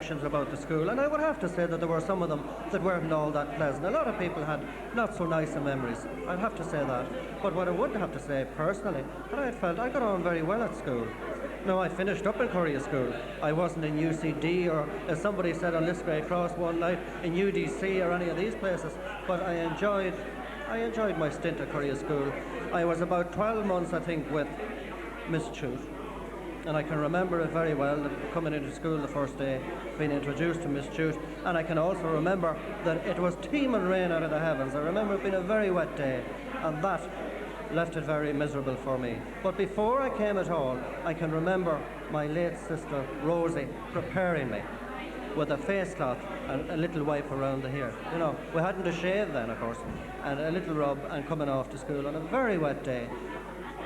about the school, and I would have to say that there were some of them that weren't all that pleasant. A lot of people had not so nice memories. I'd have to say that. But what I would have to say personally, that I felt I got on very well at school. No, I finished up in Correagh School. I wasn't in UCD or, as somebody said on Liscray Cross one night, in UDC or any of these places. But I enjoyed my stint at Correagh School. I was about 12 months, I think, with Miss Chute. And I can remember it very well, coming into school the first day, being introduced to Miss Chute, and I can also remember that it was teeming rain out of the heavens. I remember it being a very wet day, and that left it very miserable for me. But before I came at all, I can remember my late sister Rosie preparing me with a face cloth and a little wipe around the hair. You know, we hadn't a shave then, of course, and a little rub, and coming off to school on a very wet day.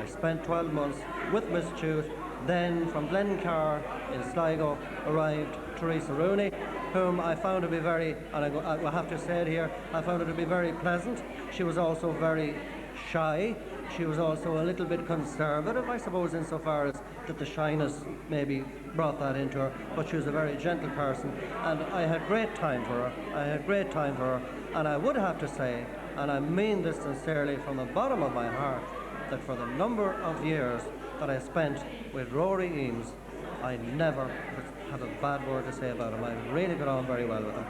I spent 12 months with Miss Chute. Then from Glencar in Sligo arrived Teresa Rooney, whom I found to be very, and I will have to say it here, I found her to be very pleasant. She was also very shy. She was also a little bit conservative, I suppose, insofar as that the shyness maybe brought that into her, but she was a very gentle person, and I had great time for her. And I would have to say, and I mean this sincerely from the bottom of my heart, that for the number of years that I spent with Rory Eames, I never have a bad word to say about him. I really got on very well with him.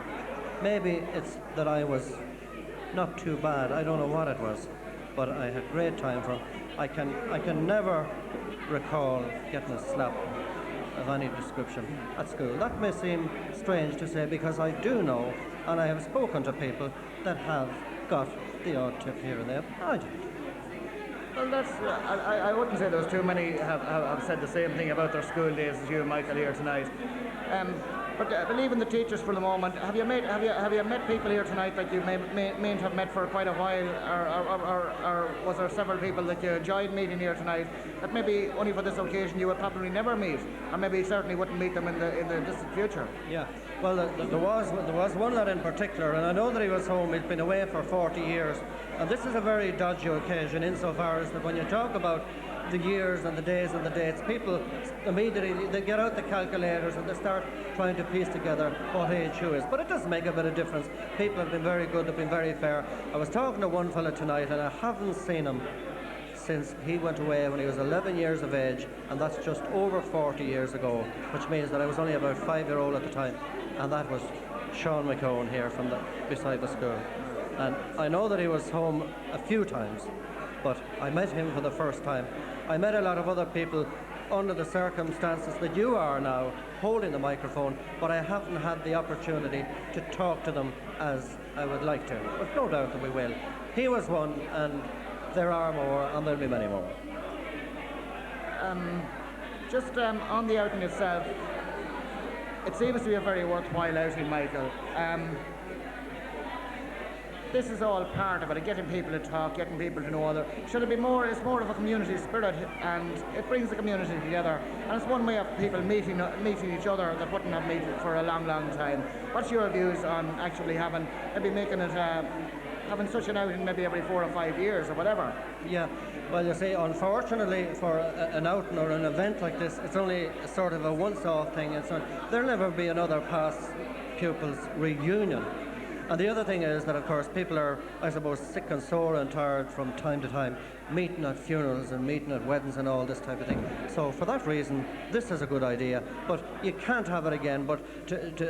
Maybe it's that I was not too bad, I don't know what it was, but I had great time for him. I can never recall getting a slap of any description at school. That may seem strange to say, because I do know, and I have spoken to people that have got the odd tip here and there. I didn't. Well, that's. I wouldn't say there's too many have said the same thing about their school days as you, Michael, here tonight. But leaving the teachers for the moment, have you met people here tonight that you may have met for quite a while, or was there several people that you enjoyed meeting here tonight that maybe only for this occasion you would probably never meet, or maybe certainly wouldn't meet them in the distant future? Yeah. Well, there was one lad in particular, and I know that he was home. He'd been away for 40 years, and this is a very dodgy occasion insofar as that when you talk about the years and the days and the dates, people immediately they get out the calculators and they start trying to piece together what age who is. But it does make a bit of difference. People have been very good, they've been very fair. I was talking to one fella tonight, and I haven't seen him since he went away when he was 11 years of age, and that's just over 40 years ago, which means that I was only about 5-year-old at the time, and that was Sean McCone here from beside the school. And I know that he was home a few times, but I met him for the first time. I met a lot of other people under the circumstances that you are now, holding the microphone, but I haven't had the opportunity to talk to them as I would like to. But no doubt that we will. He was one, and there are more, and there'll be many more. On the outing itself, it seems to be a very worthwhile outing, Michael. This is all part of it, getting people to talk, getting people to know other. Should it be more? It's more of a community spirit, and it brings the community together. And it's one way of people meeting each other that wouldn't have met for a long, long time. What's your views on actually having such an outing maybe every 4 or 5 years or whatever? Yeah, well, you see, unfortunately for an outing or an event like this, it's only sort of a once-off thing. There'll never be another past pupils reunion. And the other thing is that, of course, people are, I suppose, sick and sore and tired from time to time, meeting at funerals and meeting at weddings and all this type of thing. So for that reason, this is a good idea, but you can't have it again. But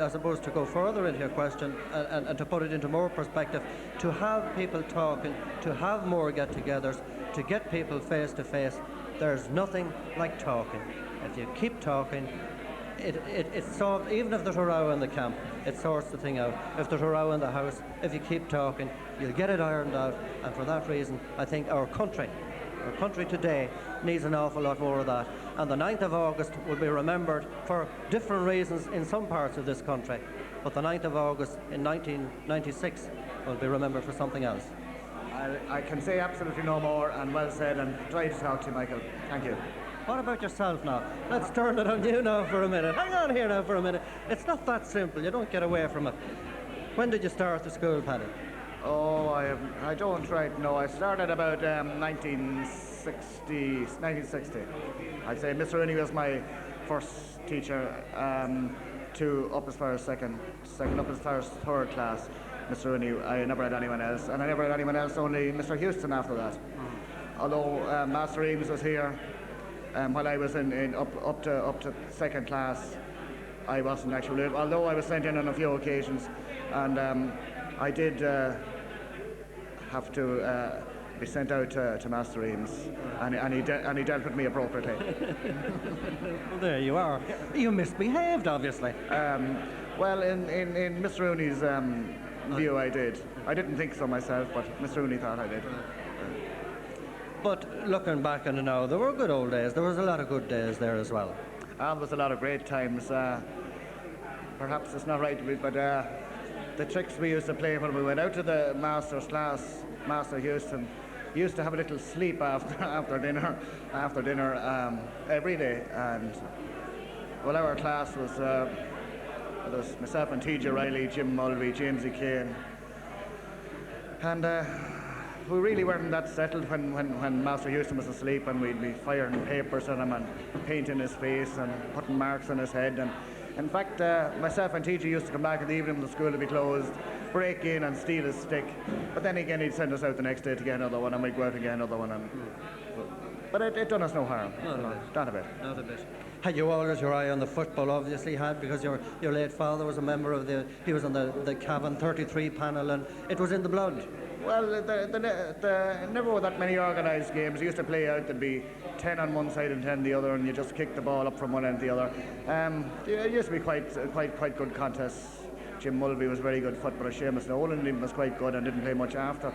I suppose, to go further into your question and to put it into more perspective, to have people talking, to have more get-togethers, to get people face to face, there's nothing like talking. If you keep talking, it sorts, even if there's a row in the camp, it sorts the thing out. If there's a row in the house, if you keep talking, you'll get it ironed out. And for that reason, I think our country today needs an awful lot more of that. And the 9th of August will be remembered for different reasons in some parts of this country. But the 9th of August in 1996 will be remembered for something else. I can say absolutely no more, and well said, and try to talk to you, Michael. Thank you. What about yourself now? Let's turn it on you now for a minute. Hang on here now for a minute. It's not that simple. You don't get away from it. When did you start the school, Paddy? Oh, I don't right know. I started about 1960. I'd say Mr. Rooney was my first teacher. to up as far as second up as far as third class. Mr. Rooney, I never had anyone else, and I never had anyone else, only Mr. Houston after that. Although Master Eames was here while I was in up to second class, I wasn't actually, although I was sent in on a few occasions, and I did have to be sent out to Master Eames, and he dealt with me appropriately. Well, there you are. You misbehaved, obviously. Well, in Mr. Rooney's view, I did. I didn't think so myself, but Mr. Rooney thought I did. But looking back on it now, there were good old days. There was a lot of good days there as well. There was a lot of great times. Perhaps it's not right to be, but the tricks we used to play when we went out to the master's class, Master Houston, used to have a little sleep after dinner every day. And well, our class was myself and T.J. Riley, Jim Mulvey, James E. Kane, and we really weren't that settled when Master Houston was asleep, and we'd be firing papers at him and painting his face and putting marks on his head. And in fact, myself and TJ used to come back in the evening when the school would be closed, break in and steal his stick. But then again, he'd send us out the next day to get another one, and we'd go out and get another one. But it done us no harm. Not a bit. Not a bit. Had you always your eye on the football? Obviously had, because your late father was a member of he was on the Cavan 33 panel, and it was in the blood. Well, there never were that many organised games. We used to play out, there'd be 10 on one side and 10 on the other, and you just kick the ball up from one end to the other. It used to be quite good contests. Jim Mulvey was very good footballer. Seamus Nolan was quite good and didn't play much after.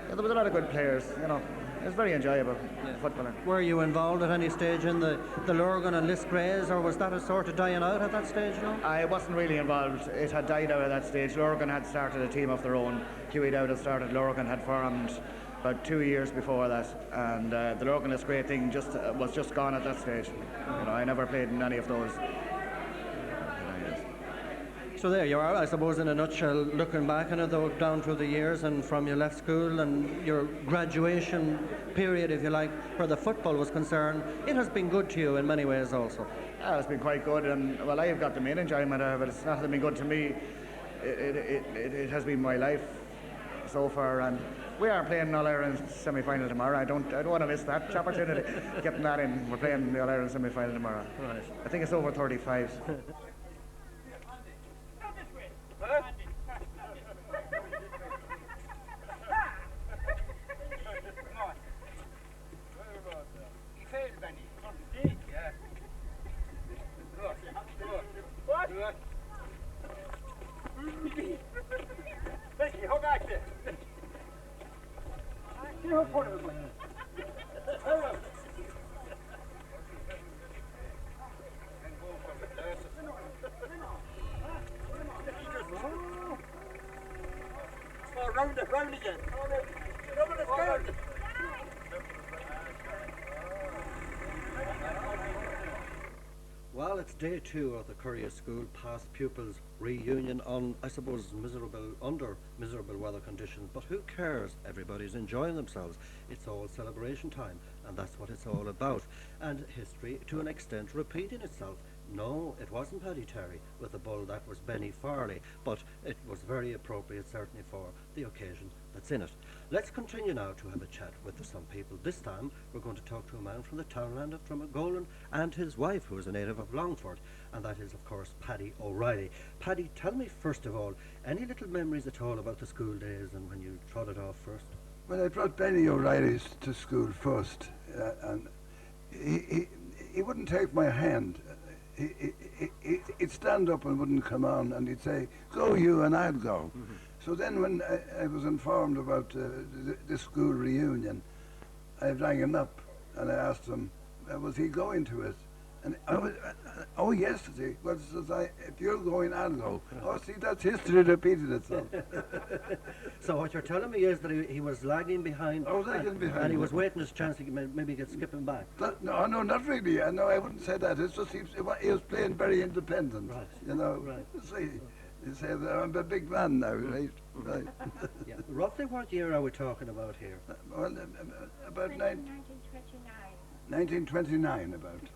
Yeah, there was a lot of good players, you know. It was very enjoyable, footballing. Were you involved at any stage in the Lurgan and Liscrays, or was that a sort of dying out at that stage, you know? I wasn't really involved. It had died out at that stage. Lurgan had started a team of their own. Hughie Dowd had started. Lurgan had formed about 2 years before that, and the Lurgan Liscray thing was just gone at that stage. You know, I never played in any of those. So there you are, I suppose, in a nutshell, looking back on it, though, down through the years and from you left school and your graduation period, if you like, where the football was concerned, it has been good to you in many ways also. It's been quite good, and well, I've got the main enjoyment out of it. It's not been good to me. It has been my life so far, and we are playing All-Ireland semi-final tomorrow. I don't want to miss that opportunity, getting that in. We're playing the All-Ireland semi-final tomorrow. Right. I think it's over 35. Round again. Well, it's day 2 of the Correagh School past pupils reunion on, I suppose, under miserable weather conditions. But who cares? Everybody's enjoying themselves. It's all celebration time, and that's what it's all about. And history, to an extent, repeating itself. No, it wasn't Paddy Terry with the bull, that was Benny Farley, but it was very appropriate certainly for the occasion that's in it. Let's continue now to have a chat with some people. This time we're going to talk to a man from the townland of Dromgolan and his wife, who is a native of Longford, and that is of course Paddy O'Reilly. Paddy, tell me first of all, any little memories at all about the school days and when you trotted off first? Well, I brought Benny O'Reilly to school first, and he wouldn't take my hand. He'd stand up and wouldn't come on, and he'd say, "Go you," and I'd go. Mm-hmm. So then when I was informed about the school reunion, I rang him up and I asked him, was he going to it? And oh yes, he well, says if you're going, I'll go. Oh, see, that's history repeated itself. So what you're telling me is that he was lagging behind, and he was waiting his chance to maybe get skipping back. No, not really. No, I wouldn't say that. It's just he was playing very independent. Right. You know. Right. See, he said, I'm a big man now, right? Right. Yeah. Roughly what year are we talking about here? Well, about 1929. 1929, about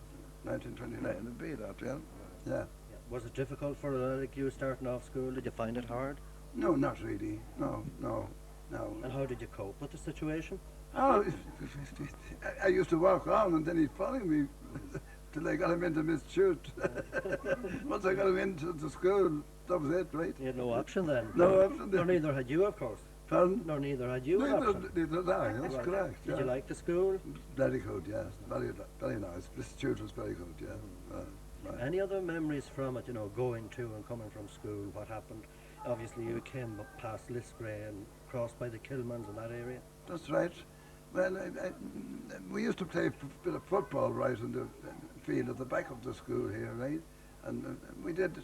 1929. It'd be that, yeah. Yeah. Was it difficult for like you starting off school? Did you find it hard? No, not really. No, no, no. And how did you cope with the situation? Oh, I used to walk on and then he'd follow me till I got him into Miss Chute. Once I got him into the school, that was it, right? You had no option then. No option Nor then. neither had you, of course. Pardon? Nor neither had you. an Neither, option. neither did I, that's Right. correct. Did Yeah. you like the school? Very good, yes. Very nice. Miss Chute was very good, yeah. Right. Any other memories from it, going to and coming from school? What happened? Obviously, you came up past Lisgray and crossed by the Kilmans in that area. That's right. Well, we used to play a bit of football right in the field at the back of the school here, right? And we did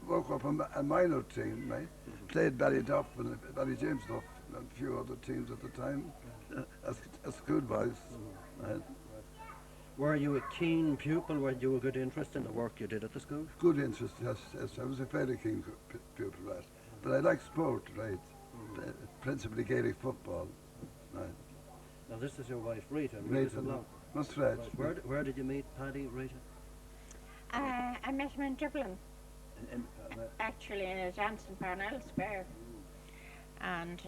work up a minor team, right? Played Ballyduff and Ballyjamestown and a few other teams at the time as schoolboys. Right? Were you a keen pupil? Were you a good interest in the work you did at the school? Good interest, yes, yes. I was a fairly keen pupil, right? But I like sport, right? Principally Gaelic football, right? Now this is your wife, Rita. Rita, Long. that's right. Where did you meet Paddy, Rita? I met him in Dublin, In, actually in a dance in Parnell Square, and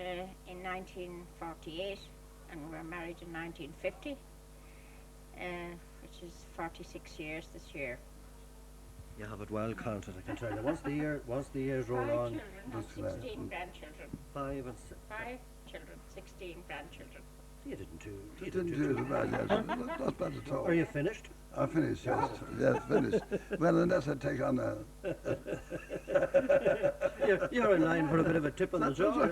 in 1948, and we were married in 1950, which is 46 years this year. you have it well counted, I can tell you. Once the years roll 5 on, children, That's right. 16 grandchildren. 5 and 6. 5 children, 16 grandchildren. You didn't do. You didn't do it bad, yes. Not bad at all. Are you finished? I finished, yes. Yes, finished. Well, unless I take on a... You're in line for a bit of a tip on the jaw.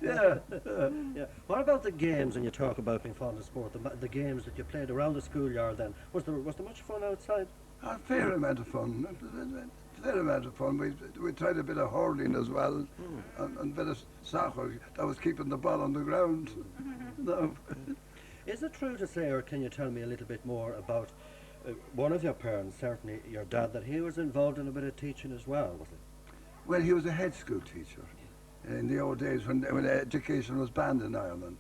Yeah. Yeah. Yeah. What about the games? And you talk about being fond of sport. The games that you played around the schoolyard. Then was there much fun outside? A fair amount of fun. Fair amount of fun. We tried a bit of hurling as well, and a bit of soccer. That was keeping the ball on the ground. No. Is it true to say, or can you tell me a little bit more about one of your parents, certainly your dad, that he was involved in a bit of teaching as well? Was it? Well, he was a head school teacher in the old days when education was banned in Ireland.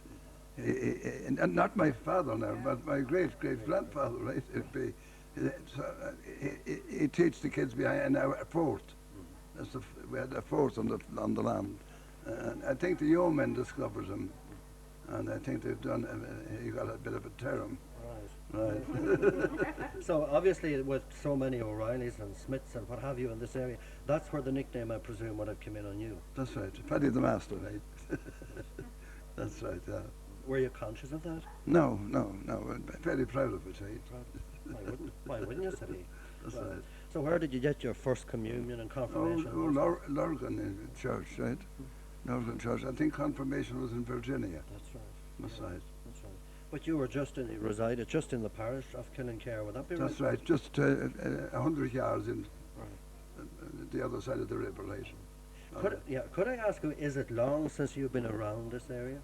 And not my father now, but my great grandfather, right? He teach the kids behind a fort. We had a fort on the land. I think the yeomen discovered him, and I think they've done. He got a bit of a term. Right. So obviously, with so many O'Reillys and Smiths and what have you in this area, that's where the nickname, I presume, would have come in on you. That's right. Paddy the Master, right? That's right. Yeah. Were you conscious of that? No. I'm very proud of it, right? Why wouldn't you, said he? That's Right. right. So where did you get your first communion and confirmation? Lurgan in church, right? Lurgan church. I think confirmation was in Virginia. That's right. That's right. That's right. But you resided just in the parish of Killincare, would that be right? That's right. Just 100 yards in Right. the other side of the river, right? Could I ask you, is it long since you've been around this area?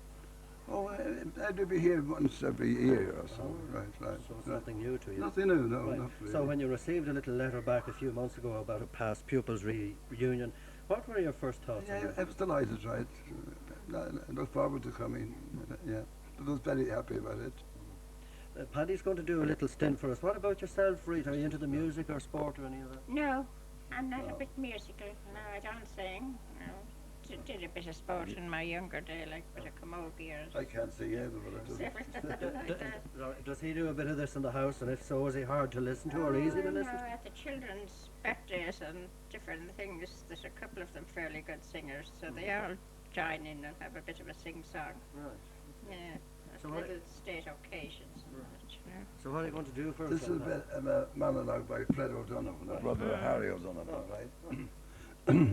Oh, I'd be here once every year or so. Right. So it's nothing new to you. Nothing new, no, Right. not really. So when you received a little letter back a few months ago about a past pupils reunion, what were your first thoughts? on Yeah, that? I was delighted, right? I look forward to coming. Yeah, I was very happy about it. Paddy's going to do a little stint for us. What about yourself, Rita? Are you into the music or sport or any of that? No, I'm not a bit musical. No, I don't sing. No. Did a bit of sport in my younger day, like a bit of camogie or I can't see either, but I just... several like that. Does he do a bit of this in the house? And if so, is he hard to listen to or easy to listen No, to? at the children's birthdays and different things, there's a couple of them fairly good singers, so they all join in and have a bit of a sing-song. Right. Yeah, So at what- little state occasions and such, you know. So what are you going to do for us? This is a monologue by Fred O'Donovan, a brother of Harry O'Donovan, right?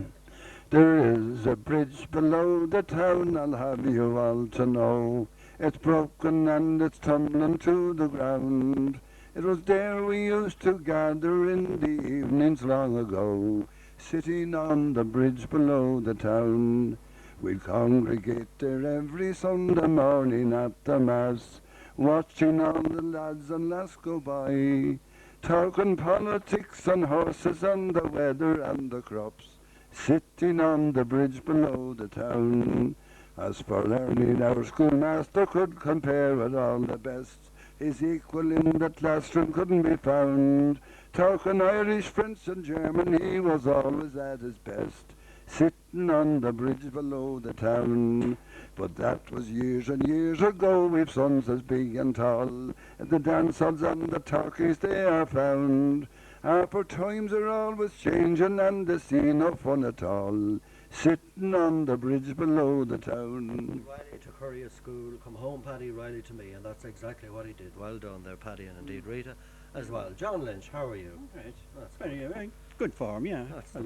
There is a bridge below the town, I'll have you all to know. It's broken and it's tumbling to the ground. It was there we used to gather in the evenings long ago, sitting on the bridge below the town. We'd congregate there every Sunday morning at the Mass, watching all the lads and lass go by, talking politics and horses and the weather and the crops, sitting on the bridge below the town. As for learning, our schoolmaster could compare with all the best. His equal in the classroom couldn't be found. Talking Irish, French and German, he was always at his best, sitting on the bridge below the town. But that was years and years ago, we've sons as big and tall, and the dance halls and the talkies they are found. For times are always changing and they see no fun at all, sitting on the bridge below the town. Riley to Correagh School, come home Paddy, Riley to me, and that's exactly what he did. Well done there, Paddy, and indeed Rita as well. John Lynch, how are you? Great. That's Very good form, yeah. That's the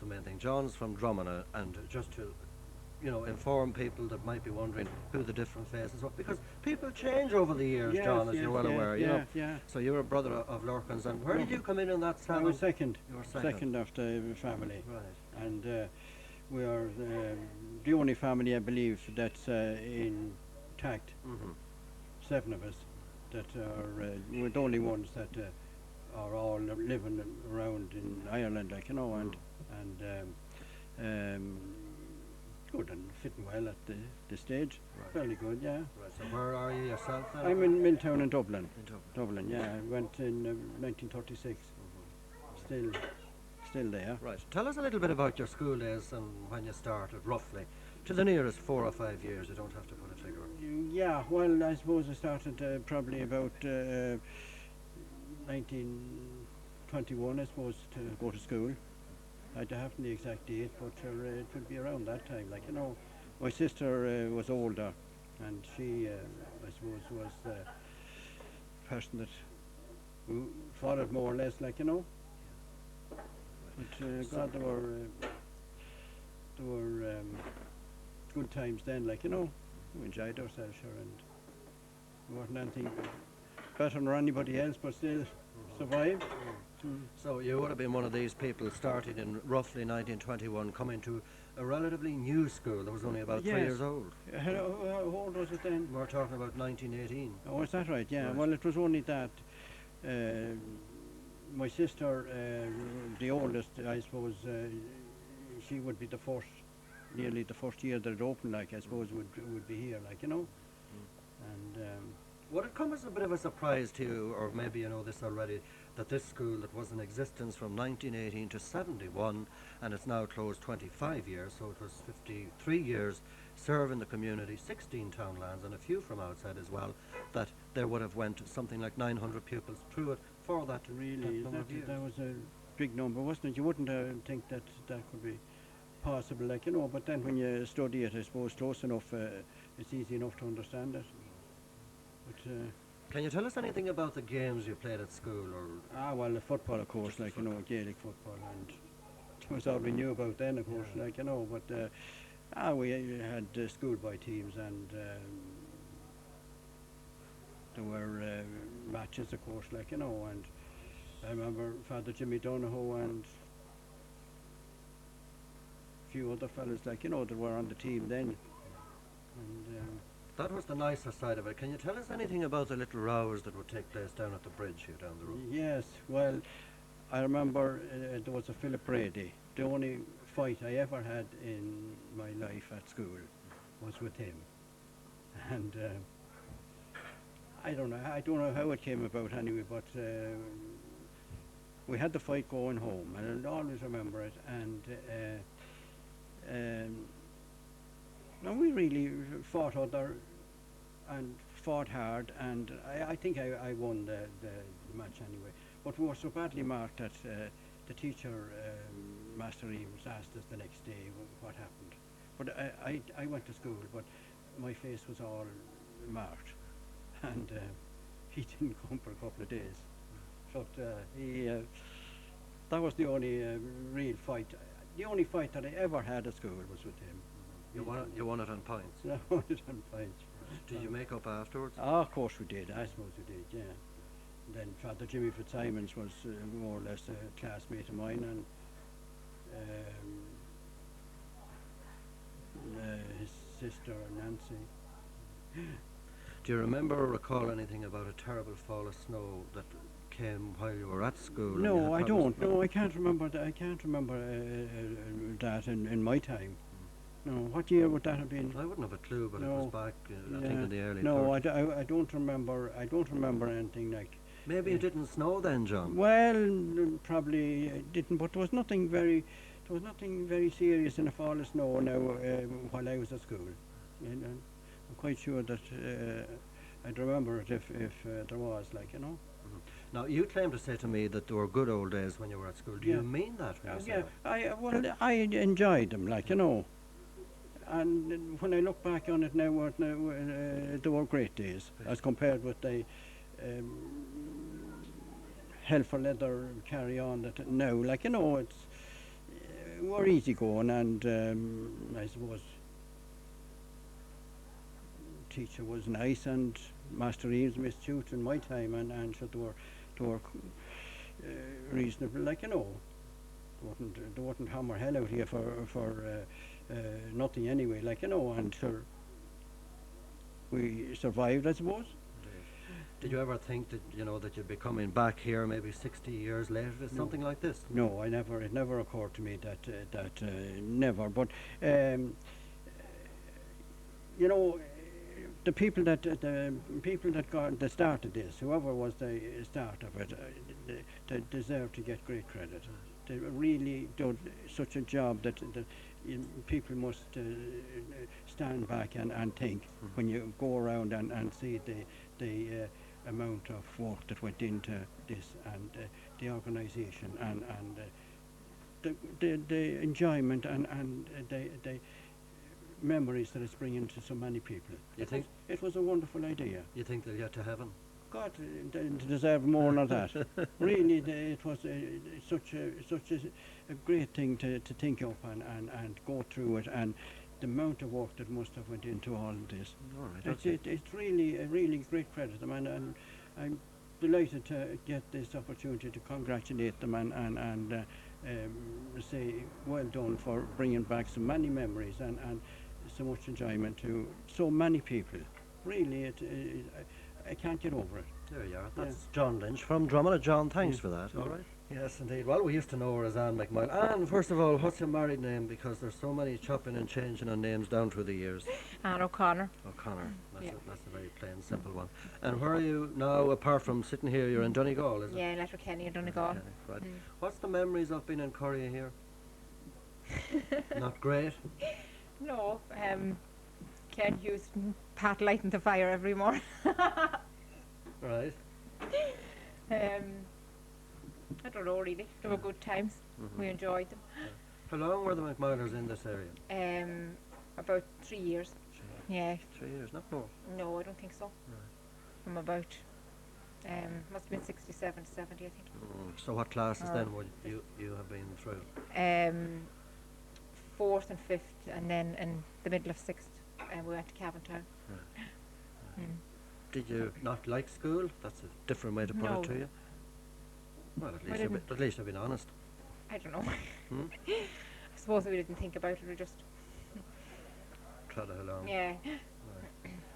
main thing. John's from Drummond, and just to, inform people that might be wondering who the different faces are, because people change over the years, Yes, John, as yes, you're well yeah, aware. yeah. So you're a brother of Lorcan's, and where did you come in that I seven? was second. You were second. of the family. Right. And we are the only family, I believe, that's intact. Mm-hmm. 7 of us that are, we're the only ones that are all living around in Ireland, and good and fitting well at the stage. Right. Fairly good, yeah. Right. So where are you yourself then? I'm in Milltown in Dublin. In Dublin. Dublin, yeah. I went in 1936. Still there. Right. Tell us a little bit about your school days and when you started, roughly, to the nearest 4 or 5 years. You don't have to put a figure on. Yeah, well, I suppose I started probably about 1921, I suppose, to go to school. I don't have the exact date, but it would be around that time. My sister was older, and she, I suppose, was the person that followed more or less, But God, there were good times then, we enjoyed ourselves, and there wasn't anything better than anybody else, but still survived. So you would have been one of these people started in roughly 1921, coming to a relatively new school that was only about 3 Yes. years old. How old was it then? We're talking about 1918. Oh, is that right? Yeah. Right. Well, it was only that my sister, the oldest, I suppose, she would be the first, nearly the first year that it opened. I suppose would be here, and. Would it come as a bit of a surprise to you, or maybe you know this already, that this school that was in existence from 1918 to 71, and it's now closed 25 years, so it was 53 years serving the community, 16 townlands and a few from outside as well, that there would have went something like 900 pupils through it for that Really, number of years. that was a big number, wasn't it? You wouldn't think that could be possible, but then when you study it, I suppose, close enough, it's easy enough to understand it. But, Can you tell us anything about the games you played at school? Or well, the football, of course, Gaelic football, and that was all we knew about then, of course, but we had schoolboy teams, and there were matches, of course, and I remember Father Jimmy Donohoe and a few other fellas, that were on the team then, and that was the nicer side of it. Can you tell us anything about the little rows that would take place down at the bridge here down the road? Yes, well, I remember there was a Philip Brady. The only fight I ever had in my life at school was with him, and I don't know how it came about anyway, but we had the fight going home, and I'll always remember it. And no, we really fought and fought hard, and I think I won the match anyway. But we were so badly marked that the teacher, Master Eames, asked us the next day what happened. But I went to school, but my face was all marked, and he didn't come for a couple of days. But that was the only real fight. The only fight that I ever had at school was with him. You won it on points. I won it on points. Did you make up afterwards? Of course we did. I suppose we did, yeah. And then Father Jimmy Fitzsimons was more or less a classmate of mine, and his sister Nancy. Do you remember or recall anything about a terrible fall of snow that came while you were at school? No, I don't. No, I can't remember that. I can't remember that in my time. No, what year would that have been? I wouldn't have a clue, but No. it was back, I think, in the early No, 30s. I don't remember. I don't remember anything like Maybe it didn't snow then, John. Well, probably didn't, but there was nothing very serious in the fall of snow now while I was at school. And I'm quite sure that I'd remember it if there was, like, you know. Now, you claim to say to me that they were good old days when you were at school. Do Yeah. you mean that when you say Yeah, that? I enjoyed them, like, you know. And when I look back on it now, they were great days as compared with the hell for leather carry on that now, like, you know, it's we're easy going, and I suppose teacher was nice, and Master Eames missed tutor in my time, and so they were reasonable, like, you know. They wouldn't hammer hell out here for nothing anyway, like, you know, and sure we survived, I suppose. Did you ever think that, you know, that you'd be coming back here maybe 60 years later to something like this? No, it never occurred to me that never. But you know, the people that started this, whoever was the start of it, they deserve to get great credit. They really did such a job that people must stand back and think when you go around and see the amount of work that went into this, and the organisation, and the enjoyment, and the memories that it's bringing to so many people. You think It was a wonderful idea. you think they'll get to heaven? God, they deserve more than that. Really, it was such a great thing to think of and go through it, and the amount of work that must have went into all of this. All right. It's really a really great credit to them, and I'm delighted to get this opportunity to congratulate them and say well done for bringing back so many memories and so much enjoyment to so many people. Really, I can't get over it. There you are. That's John Lynch from Drummond. John, thanks for that. Yeah. All right. Yes, indeed. Well, we used to know her as Anne McMillan. Anne, first of all, what's your married name? Because there's so many chopping and changing on names down through the years. Anne O'Connor. O'Connor. That's, Yeah. that's a very plain, simple one. And where are you now, apart from sitting here? You're in Donegal, is it? Yeah, Letterkenny and Donegal. Okay, right. What's the memories of being in Correagh here? Not great? No, can't use pot lighting the fire every morning. Right. I don't know really. They were good times. We enjoyed them. How long were the McMilers in this area? About 3 years. Yeah. 3 years, not more. No, I don't think so. From about must have been 67 to 70, I think. So what classes Oh. then would you have been through? 4th and 5th, and then in the middle of 6th, we went to Cavan town. Did you not like school? That's a different way to put No. it to you. Well, at I least at least you've been honest. I don't know. Hmm? I suppose we didn't think about it. We just Trot it along. yeah.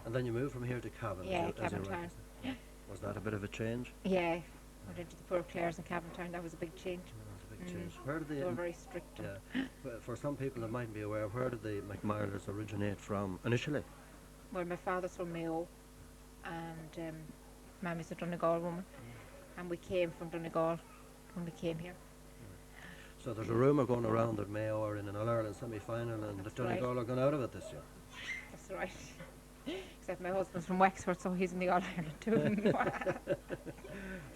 And then you moved from here to Cavan. Yeah, as you Cavan rightly town. said. Was that a bit of a change? Yeah, went into the poor Clares in Cavan town. That was a big change. That was a big change. Where did They were the very strict. yeah? Well, for some people that mightn't be aware, where did the McMilers originate from initially? Well, my father's from Mayo, and Mammy's a Donegal woman, and we came from Donegal when we came here. So there's a rumour going around that Mayo are in an All-Ireland semi-final and that That's right. Donegal are going out of it this year. That's right. Except my husband's from Wexford, so he's in the All Ireland too.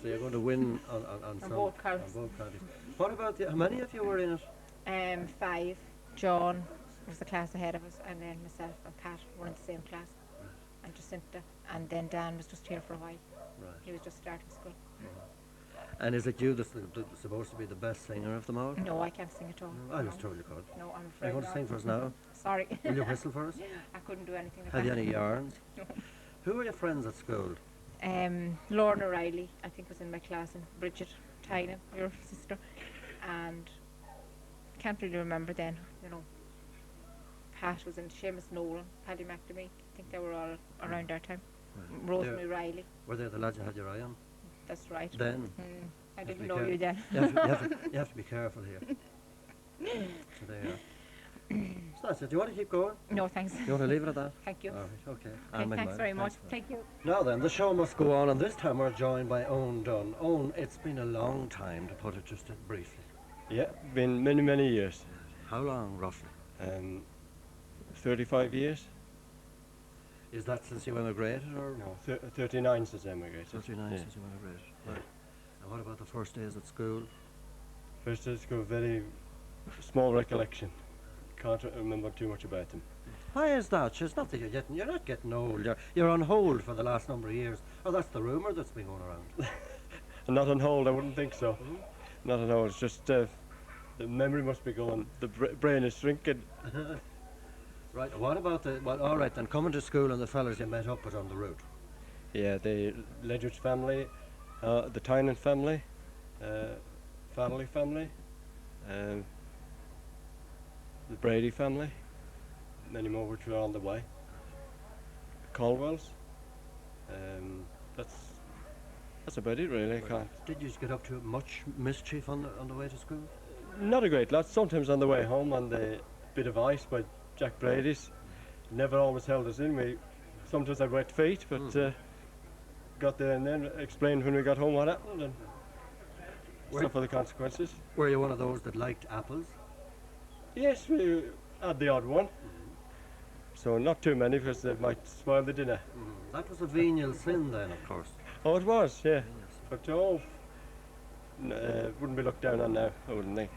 So you're going to win on some, both counts. on both counties. What about how many of you were in it? 5. John was the class ahead of us, and then myself and Pat were in the same class, and Jacinta, and then Dan was just here for a while. Right. He was just starting school. And is it you that's supposed to be the best singer of them all? No, I can't sing at all. I was No. told you could. No, I'm Are you afraid going to not. sing for us now? Sorry. Will you whistle for us? I couldn't do anything like Have you that. any yarns? No. Who were your friends at school? Lauren O'Reilly, I think, was in my class, and Bridget Tynan, your sister, and can't really remember then. You know, Pat was in Seamus Nolan, Paddy McNamee. I think they were all around our time. Right. Rosemary Riley, Were they the lads you had your eye on? that's right. Then? I Have to didn't be know careful. you then. You have to be careful here. So there you are. It's That's it. Do you want to keep going? No, thanks. You want to leave it at that? Thank you. All right, okay. Okay, I'll make thanks mine. very much. for that. Thank you. Now then, the show must go on, and this time we're joined by Owen Dunn. Owen, it's been a long time, to put it just briefly. Yeah, been many, many years. How long, roughly? 35 years? Is that since you emigrated, or No, 39 since I emigrated. 39 Yeah. since you emigrated? Right. And what about the first days at school? First day of school, very small recollection. Can't remember too much about them. Why is that? It's not that you're not getting old. You're on hold for the last number of years. Oh, that's the rumour that's been going around. And not on hold, I wouldn't think so. Not on hold, it's just the memory must be going. The brain is shrinking. Right. What about well, all right then. Coming to school and the fellas you met up with on the route. Yeah, the Ledridge family, the Tynan family, Farley family, the Brady family, many more which were on the way. Caldwell's. That's about it really. I can't. Did you get up to much mischief on the way to school? Not a great lot. Sometimes on the way home on the bit of ice by Jack Brady's. Never always held us in. Sometimes had wet feet, but got there and then explained when we got home what happened and suffer the consequences. Were you one of those that liked apples? Yes, we had the odd one. So not too many because they might spoil the dinner. That was a venial sin then, of course. Oh, it was, yeah. But wouldn't be looked down on now, I wouldn't think.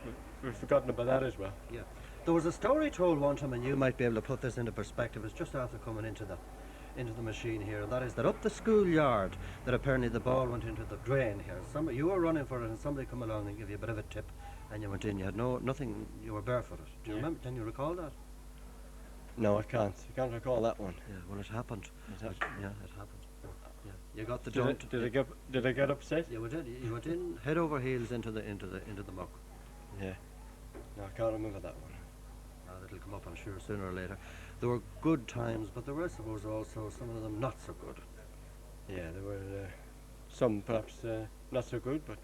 We've forgotten about that as well. Yeah. There was a story told one time, and you might be able to put this into perspective. It's just after coming into the machine here, and that is that up the schoolyard, that apparently the ball went into the drain here. You were running for it, and somebody come along and give you a bit of a tip, and you went in. You had nothing. You were barefooted. Do you remember? Can you recall that? No, I can't. I can't recall that one. Yeah. Well, it happened. It happened. Yeah, it happened. Yeah. You got the dump. Did I get upset? You went in head over heels into the muck. Yeah. No, I can't remember that one. It'll come up, I'm sure, sooner or later. There were good times, but there were, I suppose, also some of them not so good. Yeah, there were some perhaps not so good, but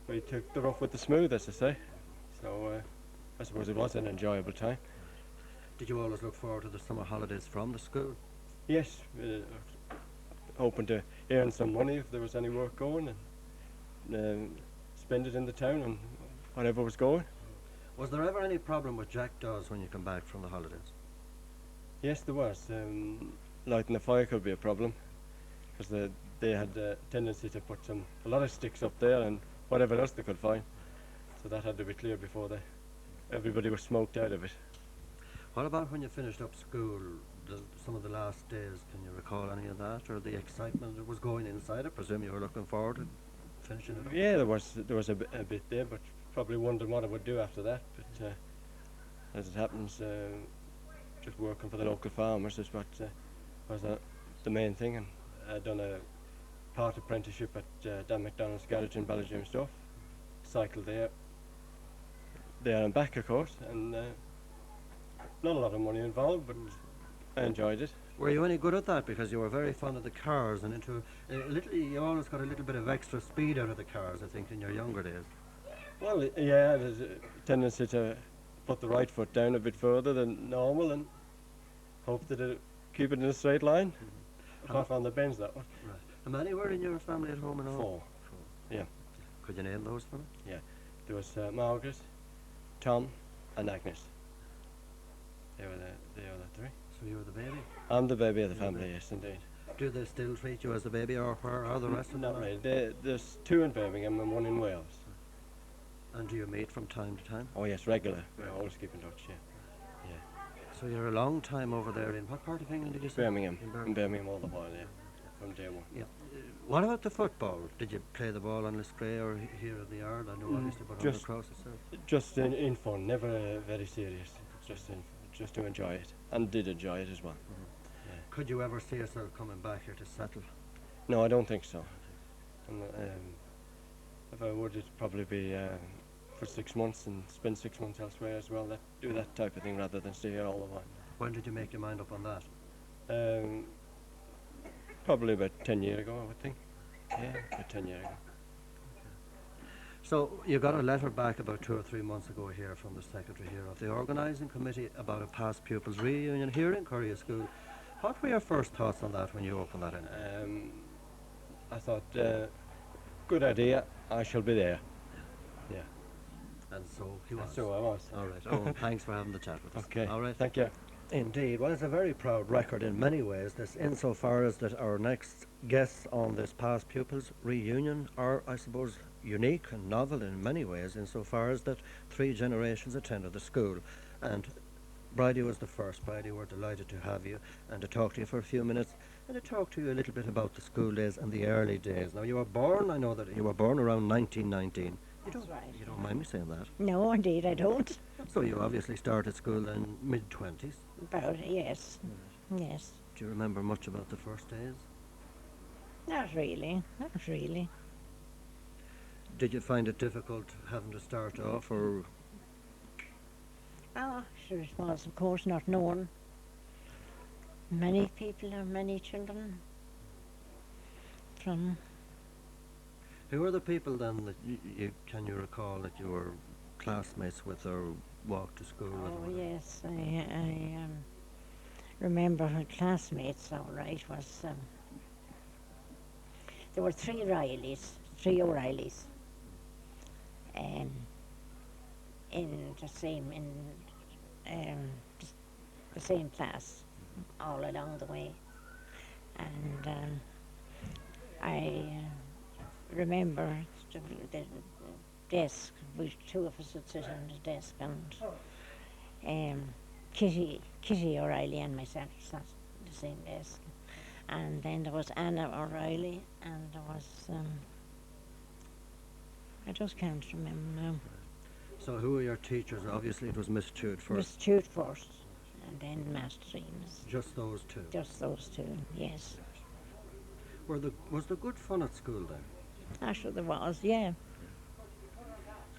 we took the rough with the smooth, as I say. So I suppose it was an enjoyable time. Did you always look forward to the summer holidays from the school? Yes, hoping to earn some money if there was any work going and spend it in the town and whatever was going. Was there ever any problem with Jack Dawes when you come back from the holidays? Yes, there was. Lighting the fire could be a problem because they had a tendency to put a lot of sticks up there and whatever else they could find. So that had to be cleared before everybody was smoked out of it. What about when you finished up school, some of the last days? Can you recall any of that, or the excitement that was going inside? I presume you were looking forward to finishing it up. Yeah, there was a bit there, but probably wondering what I would do after that. But as it happens, just working for the local farmers is what was the main thing. And I'd done a part apprenticeship at Dan McDonald's garage in Ballajimstoff. Cycled there and back, of course, and not a lot of money involved, but I enjoyed it. Were you any good at that? Because you were very fond of the cars, and you always got a little bit of extra speed out of the cars, I think, in your younger days. Well, yeah, there's a tendency to put the right foot down a bit further than normal and hope that it keep it in a straight line. Apart from the bends, that one. Right. How many were in your family at home and all? Four. Yeah. Could you name those for me? Yeah. There was Margaret, Tom, and Agnes. They were the three. So you were the baby? I'm the baby of the You're the family, baby. yes, indeed. Do they still treat you as the baby, or where are the rest of them? Not really. There's two in Birmingham and one in Wales. And do you meet from time to time? Oh yes, regular. We always keep in touch, yeah. So you're a long time over there in what part of England did you say? Birmingham. In In Birmingham all the while, yeah. From day one. Yeah. What about the football? Did you play the ball on Liscray or here at the yard? I know obviously, but on the just- cross itself. Just in fun, never very serious. Just to enjoy it, and did enjoy it as well. Could you ever see yourself coming back here to settle? No, I don't think so. And, if I would, it'd probably be for 6 months and spend 6 months elsewhere as well. Do that type of thing rather than stay here all the while. When did you make your mind up on that? Probably about 10 years ago, I would think. Yeah, about 10 years ago. So you got a letter back about 2 or 3 months ago here from the secretary here of the organising committee about a past pupils reunion here in Correagh School. What were your first thoughts on that when you opened that in? I thought, good idea, I shall be there. Yeah. And so he was. So I was. All right. Oh, thanks for having the chat with us. Okay. All right. Thank you. Indeed. Well, it's a very proud record in many ways, this, insofar as that our next guests on this past pupils reunion are, I suppose, unique and novel in many ways, insofar as that 3 generations attended the school. And Bridie was the first. Bridie, we're delighted to have you and to talk to you for a few minutes and to talk to you a little bit about the school days and the early days. Now, you were born, I know that you were born around 1919. That's right. You don't mind me saying that. No, indeed, I don't. So you obviously started school in mid-20s. About it, yes. Yes. Do you remember much about the first days? Not really. Not really. Did you find it difficult having to start off, or Oh, sure it was, of course, not known. Many people or many children from... who were the people then that can you recall that you were classmates with or walked to school with? Oh, or whatever? yes, I remember her classmates, all right, was... there were 3 O'Reillys. In the same class all along the way, and I remember the desk. We 2 of us would sit on the desk, and Kitty O'Reilly and myself sat on the same desk, and then there was Anna O'Reilly, and there was I just can't remember now. So who were your teachers? Obviously it was Miss Tude first. Miss Tude first, and then Master Reams. Just those 2. Just those 2, yes. Was there good fun at school then? I'm sure there was, yeah.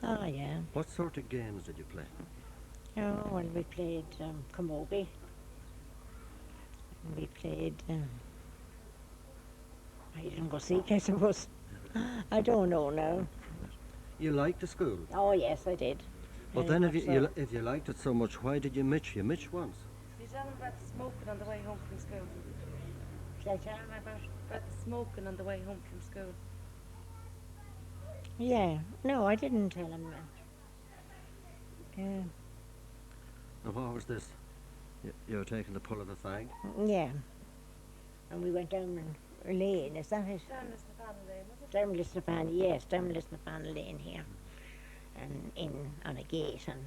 Oh, yeah. What sort of games did you play? Oh, well, we played camogie. We played hide and go seek, I suppose. I don't know now. You liked the school? Oh, yes, I did. But Very then much so. if you liked it so much, why did you mitch? You mitched once. You tell them about the smoking on the way home from school. Did I tell him about? About the smoking on the way home from school. Yeah. No, I didn't tell him that. Yeah. And what was this? You were taking the pull of the fag? Yeah. And we went down a lane, is that it? Down Lisnapan Lane, was it? Down Lisnapan, yes, down Lisnapan Lane here. And in on a gate and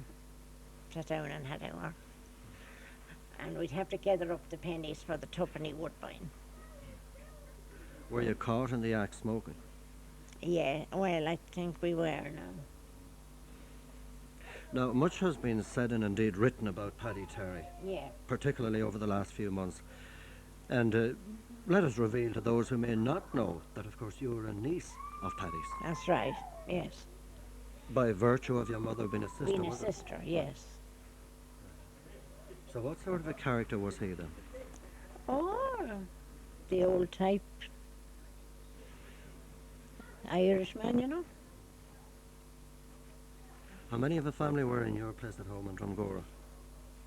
sat down and had our... And we'd have to gather up the pennies for the twopenny woodbine. Were you caught in the act smoking? Yeah, well, I think we were now. Now, much has been said and indeed written about Paddy Terry, Yeah. particularly over the last few months. And let us reveal to those who may not know that, of course, you were a niece of Paddy's, That's right, yes. by virtue of your mother being a sister, Being a was it? sister, yes. So what sort of a character was he then? Oh, the old type Irishman, you know. How many of the family were in your place at home in Drumgora?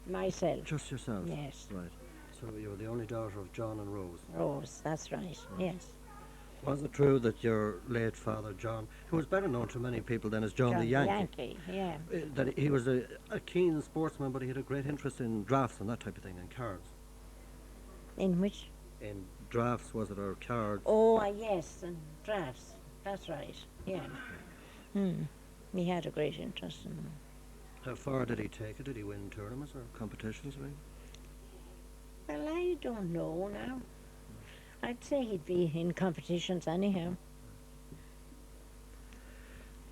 Myself, Just yourself? yes. Right. So you were the only daughter of John and Rose. Rose, that's right, yes. Was it true that your late father, John, who was better known to many people then as John the Yankee, yeah. that he was a keen sportsman, but he had a great interest in drafts and that type of thing, and cards? In which? In drafts, was it, or cards? Oh, yes, and drafts, that's right, yeah. He had a great interest in them. How far did he take it? Did he win tournaments or competitions? Or anything? Well, I don't know now. I'd say he'd be in competitions anyhow.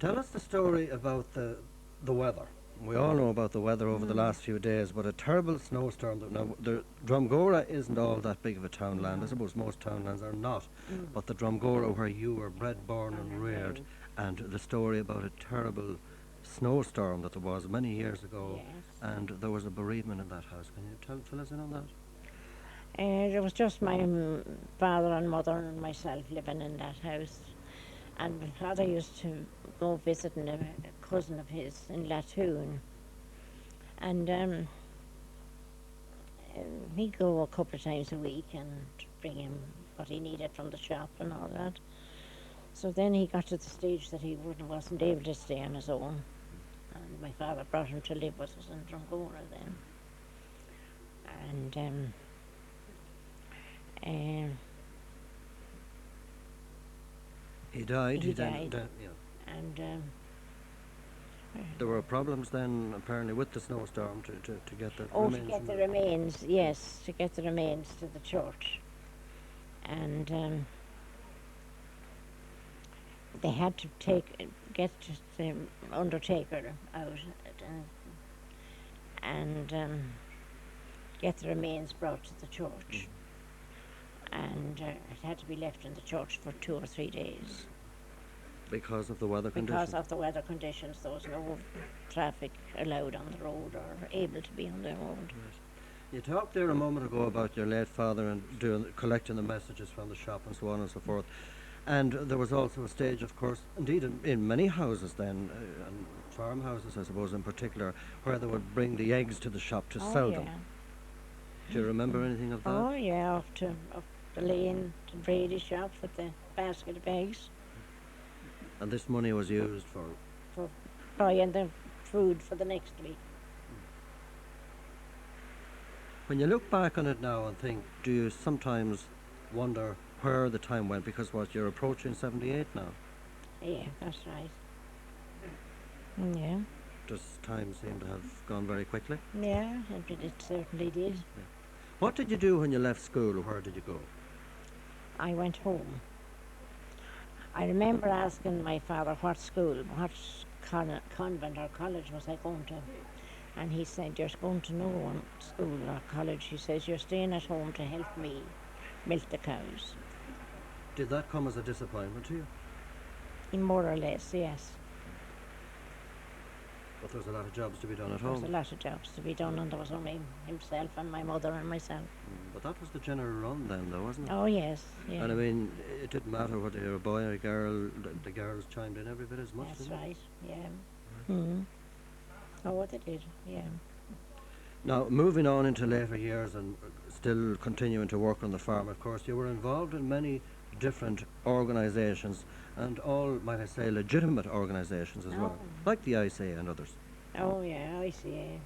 Tell us the story about the weather. We all know about the weather over the last few days, but a terrible snowstorm. Now, Drumgora isn't all that big of a townland. I suppose most townlands are not. But the Drumgora where you were bred, born and reared, and the story about a terrible snowstorm that there was many years ago, Yes. and there was a bereavement in that house. Can you fill us in on that? There was just my father and mother and myself living in that house. And my father used to go visiting a cousin of his in Latoon. And he'd go a couple of times a week and bring him what he needed from the shop and all that. So then he got to the stage that he wasn't able to stay on his own. And my father brought him to live with us in Drumgora then. And He died. He then- died. yeah. and There were problems then, apparently, with the snowstorm to get the oh, to remains. get from the remains, yes, to get the remains to the church. And they had to get the undertaker out and get the remains brought to the church. And it had to be left in the church for 2 or 3 days. Because of the weather conditions. Because of the weather conditions, there was no traffic allowed on the road or able to be on the road. You talked there a moment ago about your late father and collecting the messages from the shop and so on and so forth. And there was also a stage, of course, indeed in many houses then, and farmhouses I suppose in particular, where they would bring the eggs to the shop to sell them. Do you remember anything of that? Oh yeah, up the lane to Brady's shop with the basket of eggs And this money was used for buying the food for the next week. When you look back on it now and think, do you sometimes wonder where the time went? Because you're approaching 78 now. Yeah, that's right. Yeah, Does time seem to have gone very quickly? yeah, it certainly did. What did you do when you left school? Where did you go? I went home. I remember asking my father what school, what convent or college was I going to. And he said, you're going to no one school or college. He says, you're staying at home to help me milk the cows. Did that come as a disappointment to you? More or less, yes. But there was a lot of jobs to be done at There was home. a lot of jobs to be done, and there was only himself and my mother and myself. But that was the general run then, though, wasn't it? Oh, yes, yeah. And I mean, it didn't matter whether you're a boy or a girl, the girls chimed in every bit as much. That's didn't they? right, yeah. Mm. Oh, they did, yeah. Now, moving on into later years and still continuing to work on the farm, of course, you were involved in many different organisations, and all, might I say, legitimate organisations as well, Oh. like the ICA and others. Oh, yeah, I see.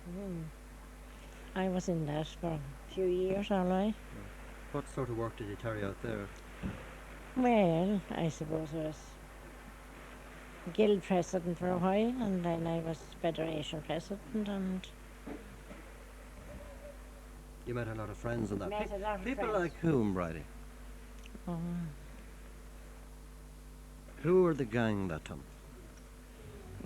I was in that for a few years, all right. What sort of work did you carry out there? Well, I suppose I was guild president for a while, and then I was federation president, and You met a lot of friends in that. met a lot of People friends. like whom, Bridie? Um, Who were the gang that time?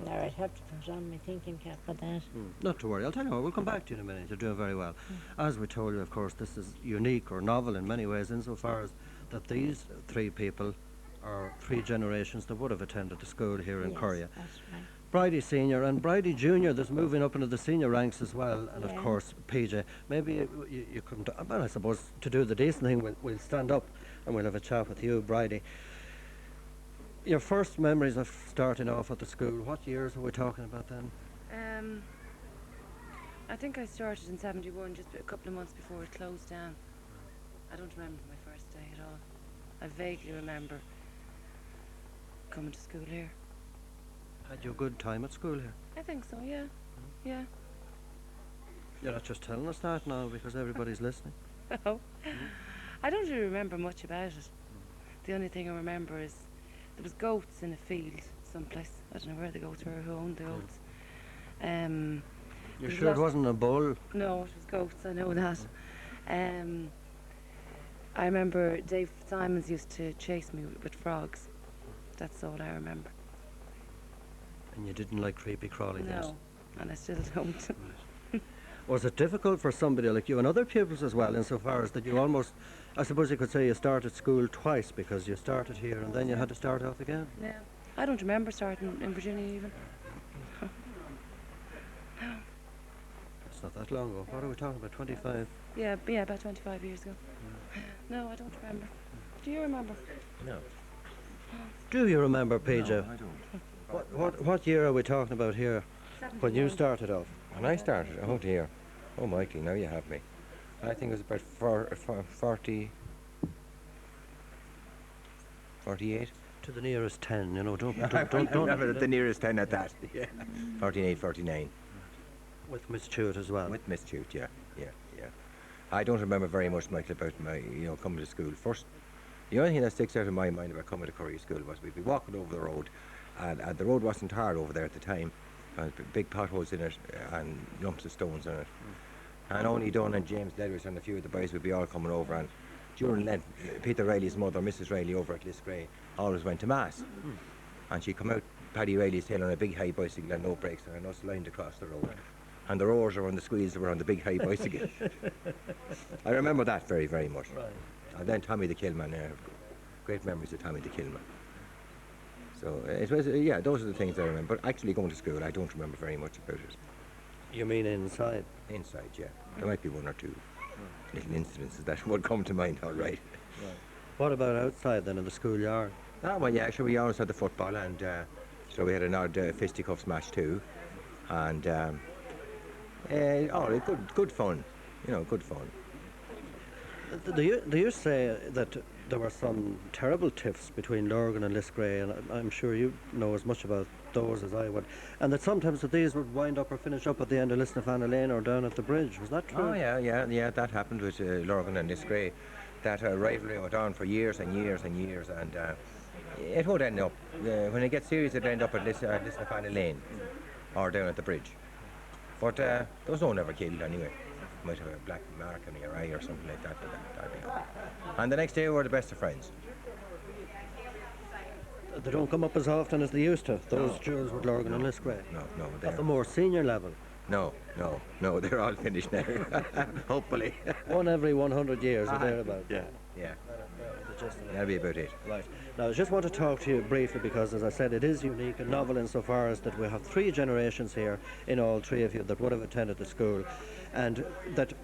now I'd have to put on my thinking cap for that. Not to worry, I'll tell you what, we'll come back to you in a minute. You're doing very well. As we told you, of course, this is unique or novel in many ways insofar as that these 3 people are 3 generations that would have attended the school here in Yes, Correagh. that's right. Bridie Senior and Bridie Junior, that's moving up into the senior ranks as well, and of Yeah. course PJ. Maybe you come to, well, I suppose to do the decent thing, we'll stand up and we'll have a chat with you, Bridie. Your first memories of starting off at the school, what years are we talking about then? I think I started in 71, just a couple of months before it closed down. I don't remember my first day at all. I vaguely remember coming to school here. Had you a good time at school here? I think so, yeah. Yeah. You're not just telling us that now because everybody's listening. No. I don't really remember much about it. The only thing I remember is there was goats in a field someplace. I don't know where the goats were, who owned the goats. You're There's sure it lots- wasn't a bull? No, it was goats, I know that. I remember Dave Simons used to chase me with frogs. That's all I remember. And you didn't like creepy crawly things? No, and I still don't. Was it difficult for somebody like you and other pupils as well, insofar as that you almost, I suppose you could say you started school twice because you started here and then you had to start off again? Yeah. I don't remember starting in Virginia even. It's not that long ago. What are we talking about, 25? Yeah, about 25 years ago. No, I don't remember. Do you remember? No. Do you remember, PJ? No, I don't. What year are we talking about here? When you started off? When I started, oh dear. Oh, Michael, now you have me. I think it was about 40, 48. To the nearest 10, you know, don't Remember the nearest 10 at that. Yeah. 48, 49. With Miss Chute as well. With Miss Chute, yeah. I don't remember very much, Michael, about my, coming to school. First, the only thing that sticks out in my mind about coming to Correagh School was we'd be walking over the road, and the road wasn't hard over there at the time. Big potholes in it and lumps of stones in it. And only Don and James Ledwich and a few of the boys would be all coming over, and during Lent, Peter Riley's mother, Mrs. Riley, over at Liscray, always went to Mass. And she'd come out Paddy Riley's hill on a big high bicycle and no brakes, and us lined across the road. And the roars were on the squeeze were on the big high bicycle. I remember that very, very much. Right. And then Tommy the Killman, great memories of Tommy the Killman. So it was, those are the things I remember. But actually going to school, I don't remember very much about it. You mean inside? Inside, yeah. There might be one or two little incidences that would come to mind, all right. What about outside then in the schoolyard? Ah, well, yeah, sure, we always had the football, and so we had an odd fisticuffs match too. And good fun, good fun. Do you say that there were some terrible tiffs between Lurgan and Liscray, and I'm sure you know as much about those as I would, and that sometimes that these would wind up or finish up at the end of Lisnafana Lane or down at the bridge? Was that true? Oh yeah, that happened with Lurgan and Liscray. That rivalry went on for years and years and years, and it would end up, when it gets serious, it would end up at Lisnafana Lane or down at the bridge. But there was no one ever killed anyway. Might have a black mark on your eye or something like that, but that'd be all. And the next day we were the best of friends. They don't come up as often as they used to, those duels with Lurgan and Liscray? No, At the more senior level? No, they're all finished now, hopefully. One every 100 years or thereabouts? Yeah. That'll be about it. Right. Now, I just want to talk to you briefly because, as I said, it is unique and novel insofar as that we have 3 generations here in all 3 of you that would have attended the school, and that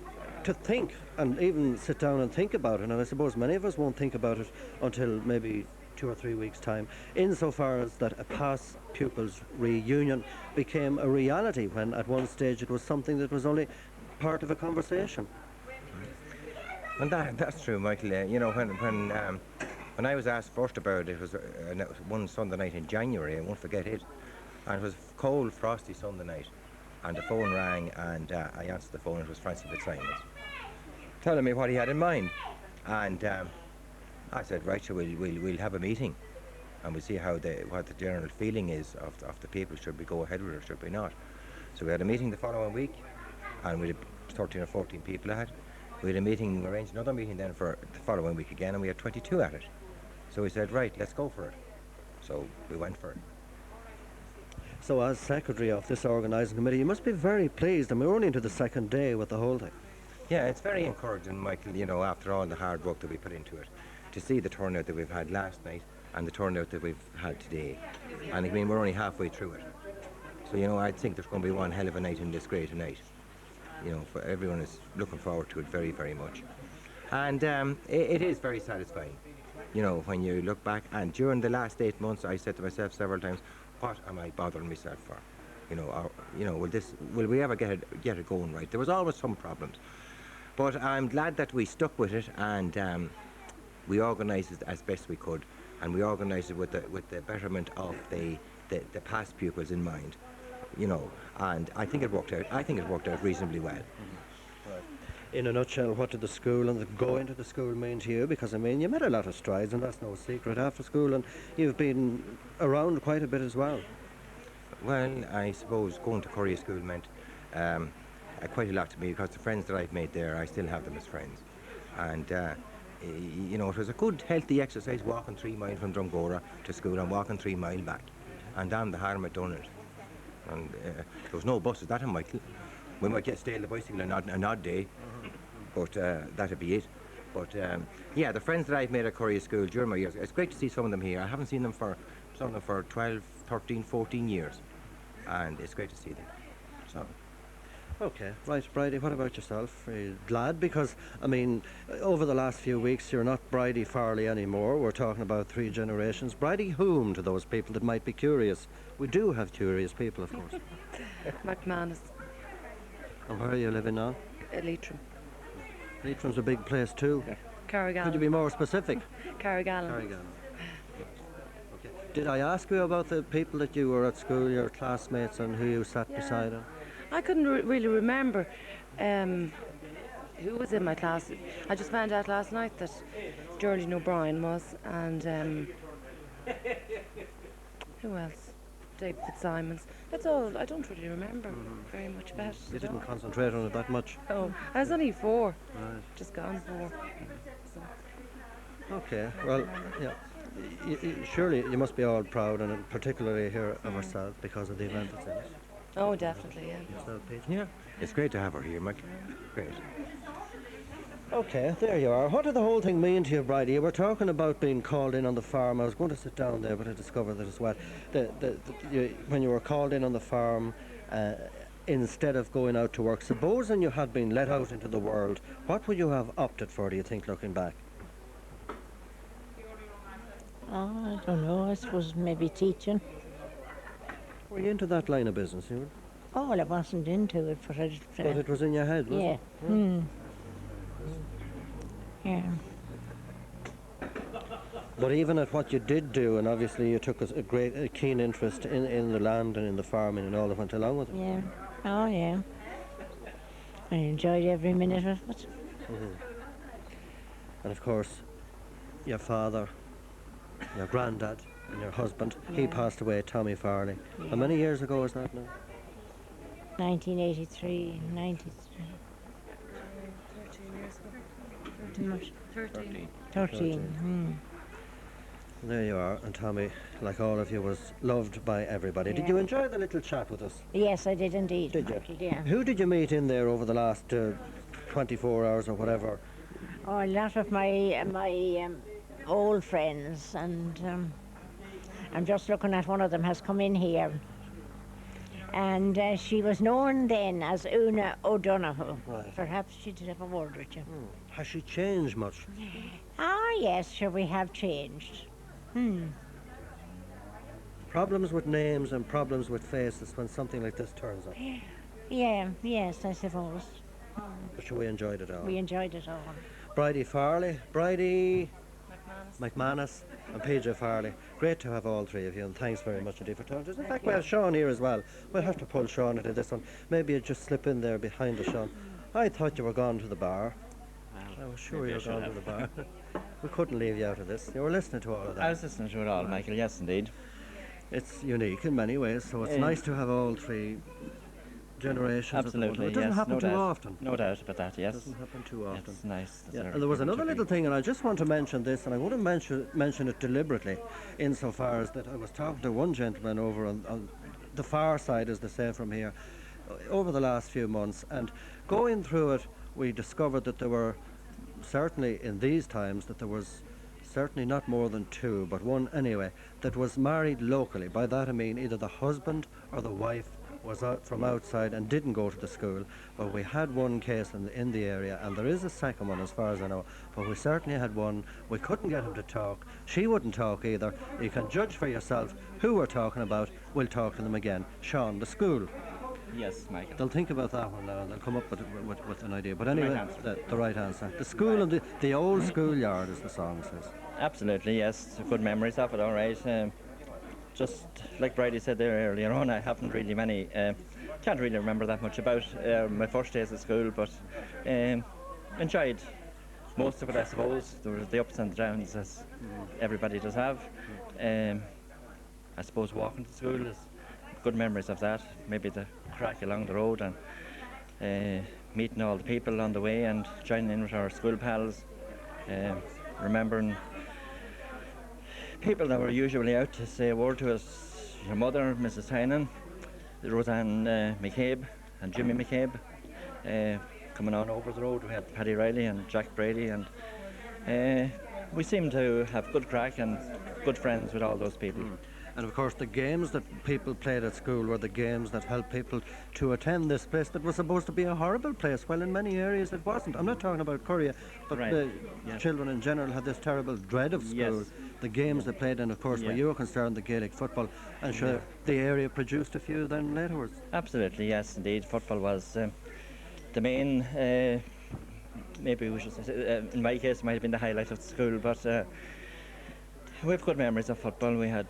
to think and even sit down and think about it, and I suppose many of us won't think about it until maybe 2 or 3 weeks' time, insofar as that a past pupils' reunion became a reality when at one stage it was something that was only part of a conversation. And that's true, Michael. When I was asked first about it, it was one Sunday night in January, I won't forget it. And it was a cold, frosty Sunday night. And the phone rang, and I answered the phone. It was Francis Fitzsimons, telling me what he had in mind. And I said, right, so we'll have a meeting, and we'll see what the general feeling is of the people. Should we go ahead with it or should we not? So we had a meeting the following week, and we had 13 or 14 people at it. We had a meeting, we arranged another meeting then for the following week again, and we had 22 at it. So we said, right, let's go for it. So we went for it. So as secretary of this organising committee, you must be very pleased, and we're only into the second day with the whole thing. Yeah, it's very encouraging, Michael, after all the hard work that we put into it, to see the turnout that we've had last night and the turnout that we've had today. And I mean, we're only halfway through it. So, I think there's going to be one hell of a night in Liscray tonight. For everyone is looking forward to it very, very much. And it is very satisfying, when you look back. And during the last 8 months, I said to myself several times, what am I bothering myself for? Will we ever get it going right? There was always some problems. But I'm glad that we stuck with it, and we organised it as best we could. And we organised it with the betterment of the past pupils in mind. And I think it worked out. I think it worked out reasonably well. In a nutshell, what did the school and the going to the school mean to you? Because, I mean, you made a lot of strides, and that's no secret, after school, and you've been around quite a bit as well. Well, I suppose going to Correagh School meant quite a lot to me, because the friends that I've made there, I still have them as friends. And, it was a good, healthy exercise, walking 3 miles from Drumgora to school and walking 3 miles back. And damn the harm it done it. And there was no buses that time, Michael. We might get stay on the bicycle an odd day, but that'd be it. But the friends that I've made at Correagh School during my years, it's great to see some of them here. I haven't seen them for 12, 13, 14 years, and it's great to see them. So. Okay, right, Bridie, what about yourself? Are you glad? Because, I mean, over the last few weeks, you're not Bridie Farley anymore. We're talking about 3 generations. Bridie whom to those people that might be curious? We do have curious people, of course. McManus, And where are you living now? Leitrim, Leitrim's a big place too. Correagh. Could you be more specific? Carrigallen. Correagh. Okay. Did I ask you about the people that you were at school, your classmates, and who you sat beside? Them? I couldn't really remember who was in my class. I just found out last night that Geraldine O'Brien was, and who else? David Fitzsimons. That's all. I don't really remember very much about it. You at didn't all. concentrate on it that much. Oh, I was only 4. Right. Just gone 4. So, Okay, well, yeah. Surely you must be all proud, and particularly here of herself, because of the event that's in it. oh, definitely, yeah. Yourself, Pete? Yeah, it's great to have her here, Mike. Great. Okay, there you are. What did the whole thing mean to you, Bridie? You were talking about being called in on the farm. I was going to sit down there, but I discovered that it's wet. When you were called in on the farm, instead of going out to work, supposing you had been let out into the world, what would you have opted for, do you think, looking back? Oh, I don't know. I suppose maybe teaching. Were you into that line of business? You were? Oh, well, I wasn't into it, but I. But it was in your head, wasn't Yeah. it? Hmm. Yeah. But even at what you did do, and obviously you took a keen interest in the land and in the farming and all that went along with it. Yeah. Oh, yeah. I enjoyed every minute of it. And of course, your father, your granddad, and your husband, he Yeah. passed away, Tommy Farley. How many years ago was that now? 1983, 93. 13 years ago. Much. 13. 13. Hmm. There you are, and Tommy, like all of you, was loved by everybody. Did Yeah. you enjoy the little chat with us? Yes, I did indeed. Did you? Marty, yeah. Who did you meet in there over the last 24 hours or whatever? Oh, a lot of my old friends, and I'm just looking at one of them has come in here, and she was known then as Una O'Donoghue. Right. Perhaps she did have a word with you. Has she changed much? Ah, yes, sure, we have changed. Hmm. Problems with names and problems with faces when something like this turns up. Yeah, yes, I suppose. But sure, we enjoyed it all. We enjoyed it all. Bridie Farley, Bridie McManus. McManus, and PJ Farley. Great to have all 3 of you, and thanks very much indeed for talking to us. In fact, we have Sean here as well. We'll have to pull Sean into this one. Maybe you just slip in there behind us, Sean. I thought you were gone to the bar. I was sure you were gone to the bar. We couldn't leave you out of this. You were listening to all of that. I was listening to it all, Michael, yes indeed. It's unique in many ways, so it's nice to have all 3 generations. Absolutely, It doesn't yes, happen no too doubt. often. No doubt about that, It yes. doesn't happen too often. It's nice. Yeah, and there was another little thing, and I just want to mention this, and I want to mention it deliberately, insofar as that I was talking to one gentleman over on the far side, as they say from here, over the last few months, and going through it, we discovered that there were, certainly in these times, that there was certainly not more than 2, but one anyway, that was married locally. By that I mean either the husband or the wife was out from outside and didn't go to the school. But we had one case in the area, and there is a second one as far as I know, but we certainly had one. We couldn't get him to talk. She wouldn't talk either. You can judge for yourself who we're talking about. We'll talk to them again. Sean, the school. Yes, Michael. They'll think about that one now, and they'll come up with an idea. But anyway, right answer. the right answer. The school and the old schoolyard, as the song says. Absolutely, yes. Good memories of it, all right. Just like Bridie said there earlier on, I haven't really many, can't really remember that much about my first days at school, but enjoyed most of it, I suppose. There were the ups and the downs, as everybody does have. I suppose walking to school is good memories of that. Maybe the crack along the road and meeting all the people on the way and joining in with our school pals. Remembering people that were usually out to say a word to us, your mother, Mrs. Tynan, Roseanne McCabe and Jimmy McCabe. Coming on over the road, we had Paddy Riley and Jack Brady, and we seemed to have good crack and good friends with all those people. And of course, the games that people played at school were the games that helped people to attend this place that was supposed to be a horrible place. Well, in many areas it wasn't. I'm not talking about Correagh, but Right. the Yes. children in general had this terrible dread of school. Yes. The games they played in, of course, where Yeah. you were concerned, the Gaelic football. And sure, the area produced a few then laterwards. Absolutely, yes, indeed. Football was the main, maybe we should say, in my case, it might have been the highlight of the school, but we have good memories of football. We had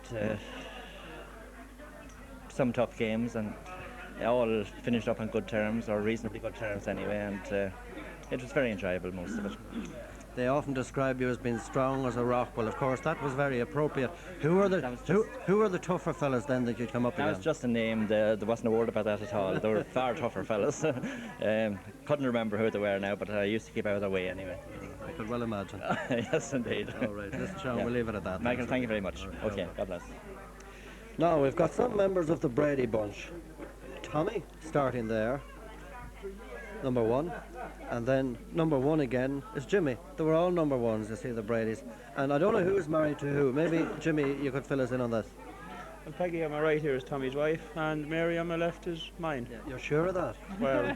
some tough games and all finished up on good terms, or reasonably good terms anyway, and it was very enjoyable, most of it. They often describe you as being strong as a rock. Well, of course, that was very appropriate. Who were the who were the tougher fellas then that you'd come up That against? was just a name, there wasn't a word about that at all. They were far tougher fellas. Couldn't remember who they were now, but I used to keep out of their way anyway. I could well imagine. Yes, indeed. All right, listen, Sean, Yeah. we'll leave it at that. Michael, thank you very much. Okay, God bless. Now, we've got some members of the Brady bunch. Tommy, starting there, number one. And then number one again is Jimmy. They were all number ones, you see, the Bradys. And I don't know who's married to who. Maybe, Jimmy, you could fill us in on this. Well, Peggy on my right here is Tommy's wife, and Mary on my left is mine. You're sure of that? Well,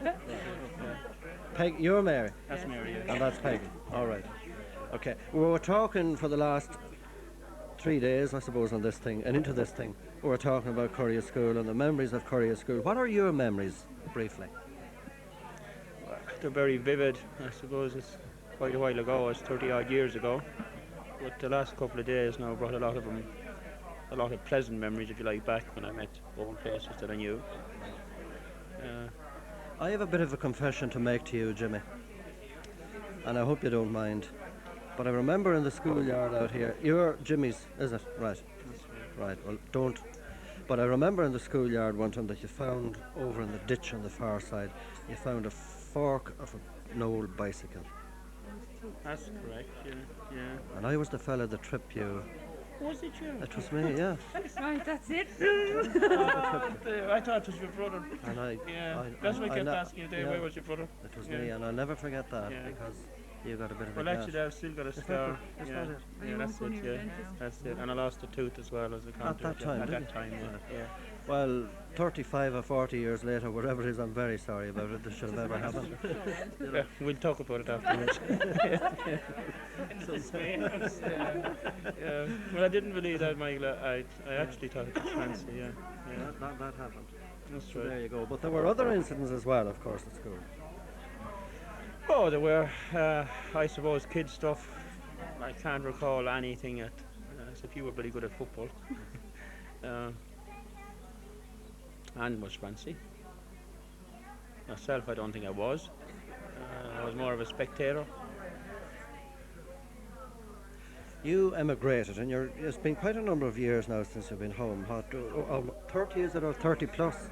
Peg, you're Mary? that's Mary. Yeah. And that's Peggy. All right. Okay. We were talking for the last 3 days, I suppose, on this thing, and into this thing. We were talking about Correagh School and the memories of Correagh School. What are your memories, briefly? They're very vivid. I suppose it's quite a while ago. It's 30-odd years ago. But the last couple of days now brought a lot of pleasant memories, if you like, back when I met old places that I knew. I have a bit of a confession to make to you, Jimmy, and I hope you don't mind. But I remember in the schoolyard out here, you're Jimmy's, is it? Right. Right, well, don't. But I remember in the schoolyard one time that you found over in the ditch on the far side, you found a fork of an old bicycle. That's correct, yeah. And I was the fella that tripped you. Was it you? It was me, yeah. Right, that's it. I thought it was your brother. And That's why I kept ne- asking you there, yeah, where was your brother? It was Yeah. me, and I'll never forget that Yeah. because you got a bit of Well, a actually, I've still got a scar. Is Yeah, that it? yeah, that's it, yeah. That's it. And I lost a tooth as well as a At that time, At did that you? time, yeah. Well, 35 or 40 years later, whatever it is, I'm very sorry about it. This should have never happened. Yeah, we'll talk about it afterwards. Yeah. Well, I didn't believe that, Michael. I actually thought it was fancy, yeah. That happened. That's So right. there you go. But there were other incidents as well, of course, at school. Oh, there were, I suppose, kid stuff. I can't recall anything except you were very good at football. And was fancy. Myself, I don't think I was. I was more of a spectator. You emigrated, and it's been quite a number of years now since you've been home. 30, is it, or 30 plus?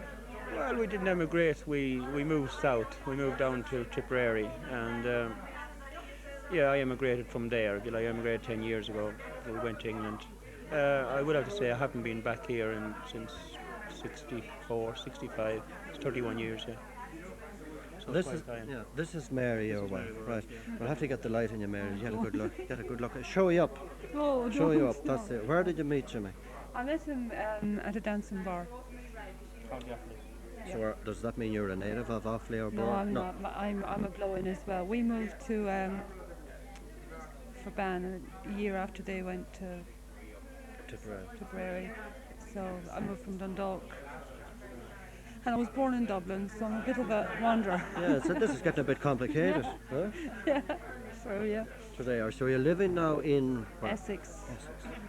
Well, we didn't emigrate. We moved south. We moved down to Tipperary, and yeah, I emigrated from there. If you like, I emigrated 10 years ago. We went to England. I would have to say I haven't been back here since 64, 65. It's 31 years, yeah. So This quite is time. this is Mary, your wife, right? We'll have to get the light in you, Mary. Get a good look. Get a good look. Show you up. Oh, Show you don't, up. That's no. it. Where did you meet Jimmy? I met him at a dancing bar. So does that mean you're a native of Offaly or No, Borough? I'm not. I'm a blow-in as well. We moved to Cavan a year after they went to Tipperary. So I moved from Dundalk. And I was born in Dublin, so I'm a bit of a wanderer. Yeah, so this is getting a bit complicated. Huh? Yeah, so yeah. So they are. So you're living now in where? Essex.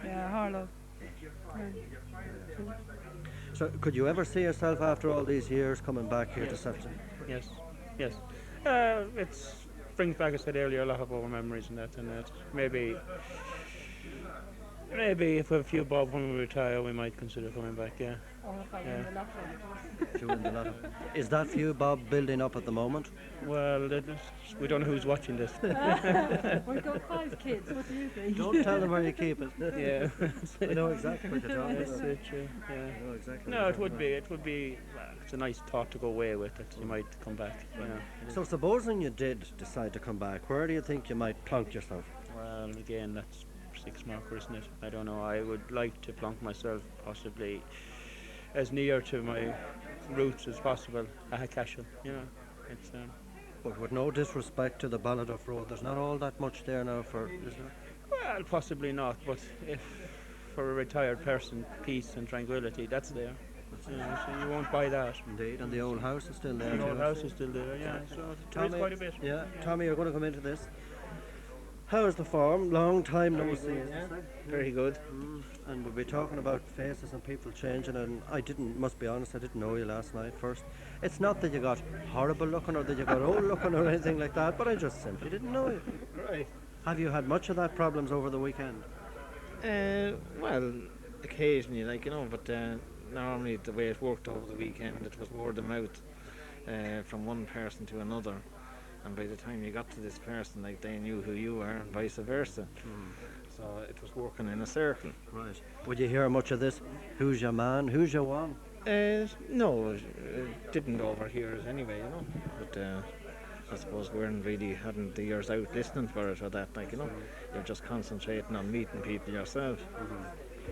Yeah, Harlow. So could you ever see yourself after all these years coming back here to Sefton? Yes, yes. It brings back, I said earlier, a lot of our memories and that. Maybe if we have a few bob when we retire, we might consider coming back, yeah. Or if I win the lottery. If you win the lottery. Is that few bob building up at the moment? Well, we don't know who's watching this. We've got 5 kids, what do you think? Don't tell them where you keep it. Yeah. I know exactly what you're talking That's about. it, yeah. I know exactly No, what it you're would be, well, it's a nice thought to go away with, that you might come back, yeah. So supposing you did decide to come back, where do you think you might plonk yourself? Well, again, that's 6 marker, isn't it? I don't know. I would like to plonk myself possibly as near to my roots as possible. Cashel, you know. It's But with no disrespect to the Balladurf Road, there's not all that much there now for, is there? well, possibly not, but if for a retired person, peace and tranquility, that's there. You know, so you won't buy that. Indeed, and the old house is still there. The old too, house see? is still there, yeah. So there is Tommy, quite a bit. Yeah, Tommy, you're going to come into this. How's the farm? Long time no see. Yeah. Very good. And we'll be talking about faces and people changing, and must be honest, I didn't know you last night first. It's not that you got horrible looking or that you got old looking or anything like that, but I just simply didn't know you. Right. Have you had much of that problems over the weekend? Well, occasionally, like, you know, but normally the way it worked over the weekend, it was word of mouth from one person to another. And by the time you got to this person, like, they knew who you were and vice versa. So it was working in a circle. Right. Would you hear much of this? Who's your man? Who's your one? No, didn't overhear it anyway, you know. But I suppose we hadn't the ears out listening for it or that, like, you know. You're just concentrating on meeting people yourself.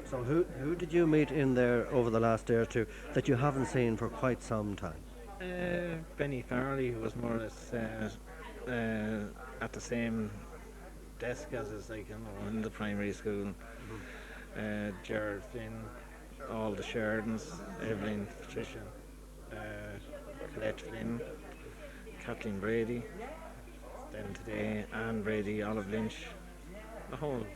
So who did you meet in there over the last day or two that you haven't seen for quite some time? Benny Farley, who was more or less at the same desk as us, like, you know, in the primary school. Gerard Flynn, all the Sheridans, Evelyn, Patricia, Colette Flynn, Kathleen Brady, then today Anne Brady, Olive Lynch, the whole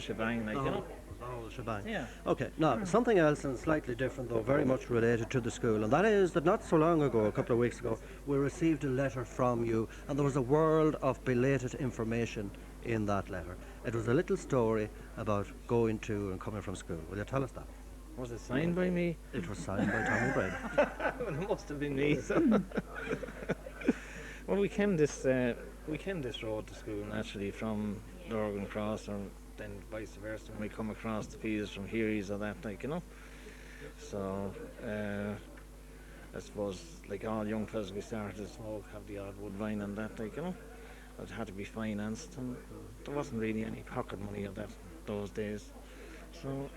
shebang, like, you know. The whole shebang. Yeah. Okay, now something else and slightly different, though very much related to the school, and that is that not so long ago, a couple of weeks ago, we received a letter from you, and there was a world of belated information in that letter. It was a little story about going to and coming from school. Will you tell us that? Was it signed by me? It was signed by Tommy Brady. Well, it must have been me. So. Well, we came this road to school naturally from Lorgan Cross, or then vice versa when we come across the fields from Heary's or that, like, you know. So I suppose, like all young fellas, we started to smoke, have the odd woodbine and that, like, you know. It had to be financed, and there wasn't really any pocket money of that those days. So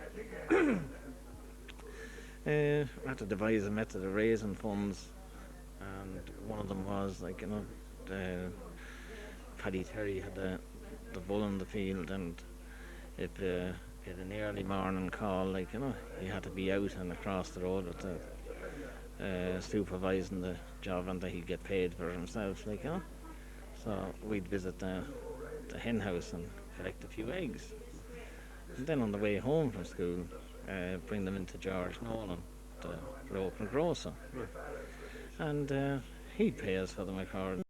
I had to devise a method of raising funds, and one of them was, like, you know, Paddy Terry had the bull in the field, and if you had an early morning call, like, you know, you had to be out and across the road with the supervising the job, and that he'd get paid for himself, like, you know. So we'd visit the hen house and collect a few eggs, and then on the way home from school, bring them into George Nolan, the local grocer, and he'd pay us for them according